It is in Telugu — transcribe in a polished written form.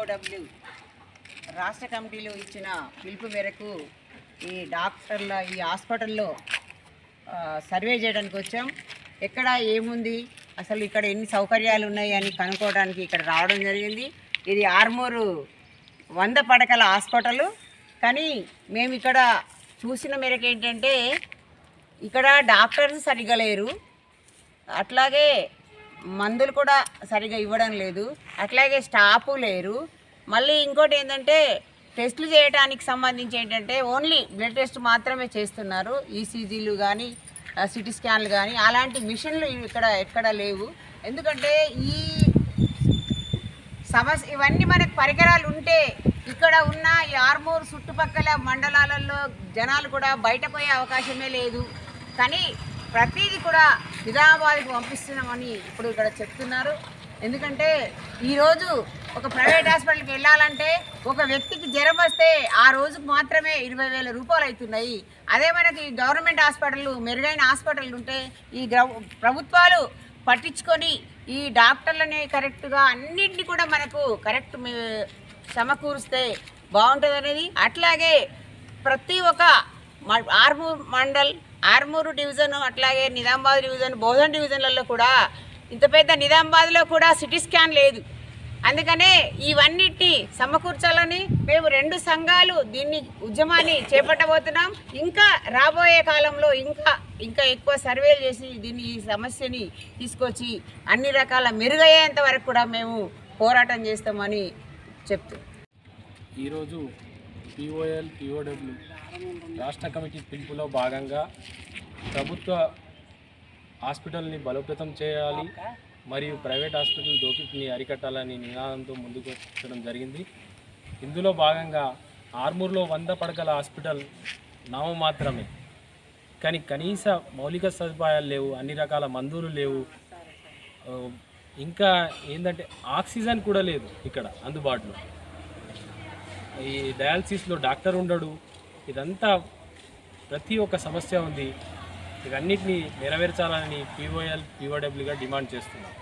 పిఓడబ్ల్యూ రాష్ట్ర కమిటీలు ఇచ్చిన పిలుపు మేరకు ఈ డాక్టర్ల ఈ హాస్పిటల్లో సర్వే చేయడానికి వచ్చాం. ఎక్కడ ఏముంది, అసలు ఇక్కడ ఎన్ని సౌకర్యాలు ఉన్నాయి అని కనుక్కోవడానికి ఇక్కడ రావడం జరిగింది. ఇది ఆర్మూరు 100 పడకల హాస్పిటల్. కానీ మేము ఇక్కడ చూసిన మేరకు ఏంటంటే ఇక్కడ డాక్టర్స్ సరిగ్గా లేరు, అట్లాగే మందులు కూడా సరిగ్గా ఇవ్వడం లేదు, అట్లాగే స్టాఫు లేరు. మళ్ళీ ఇంకోటి ఏంటంటే టెస్టులు చేయడానికి సంబంధించి ఏంటంటే ఓన్లీ బ్లడ్ టెస్ట్ మాత్రమే చేస్తున్నారు. ఈసీజీలు కానీ సిటీ స్కాన్లు కానీ అలాంటి మిషన్లు ఇక్కడ ఎక్కడ లేవు. ఎందుకంటే ఈ సమస్య ఇవన్నీ మనకు పరికరాలు ఉంటే ఇక్కడ ఉన్న ఈ ఆర్మూరు చుట్టుపక్కల మండలాలలో జనాలు కూడా బయట పోయే అవకాశమే లేదు. కానీ ప్రతిదీ కూడా నిజామాబాద్కి పంపిస్తున్నామని ఇప్పుడు ఇక్కడ చెప్తున్నారు. ఎందుకంటే ఈరోజు ఒక ప్రైవేట్ హాస్పిటల్కి వెళ్ళాలంటే ఒక వ్యక్తికి జ్వరం వస్తే ఆ రోజుకు మాత్రమే 20,000 రూపాయలు అవుతున్నాయి. అదే మనకి గవర్నమెంట్ హాస్పిటళ్ళు మెరుగైన హాస్పిటళ్ళు ఉంటే ఈ ప్రభుత్వాలు పట్టించుకొని ఈ డాక్టర్లని కరెక్ట్గా అన్నింటినీ కూడా మనకు కరెక్ట్ సమకూరుస్తే బాగుంటుంది అనేది. అట్లాగే ప్రతి ఒక్క ఆర్మూరు మండల్, ఆర్మూరు డివిజన్, అట్లాగే నిజామాబాద్ డివిజన్, బోధన్ డివిజన్లలో కూడా ఇంత పెద్ద నిజామాబాద్లో కూడా సిటీ స్కాన్ లేదు. అందుకనే ఇవన్నిటిని సమకూర్చాలని మేము 2 సంఘాలు దీన్ని ఉద్యమాన్ని చేపట్టబోతున్నాం. ఇంకా రాబోయే కాలంలో ఇంకా ఎక్కువ సర్వేలు చేసి దీన్ని ఈ సమస్యని తీసుకొచ్చి అన్ని రకాల మెరుగయ్యేంత వరకు కూడా మేము పోరాటం చేస్తామని చెప్తూ ఈరోజు పిఓడబ్ల్యూ రాష్ట్ర కమిటీ పిలుపులో భాగంగా ప్రభుత్వ హాస్పిటల్ని బలోపేతం చేయాలి మరియు ప్రైవేట్ హాస్పిటల్ దోపిడీని అరికట్టాలని నినాదంతో ముందుకు వచ్చడం జరిగింది. ఇందులో భాగంగా ఆర్మూర్లో 100 పడకల హాస్పిటల్ నామమాత్రమే, కానీ కనీస మౌలిక సదుపాయాలు లేవు, అన్ని రకాల మందులు లేవు, ఇంకా ఏంటంటే ఆక్సిజన్ కూడా లేదు ఇక్కడ అందుబాటులో. ఈ డయాలసిస్లో డాక్టర్ ఉండడు. ఇదంతా ప్రతి ఒక్క సమస్య ఉంది. ఇవన్నిటిని నెరవేర్చాలని పిఓడబ్ల్యూగా డిమాండ్ చేస్తున్నాం.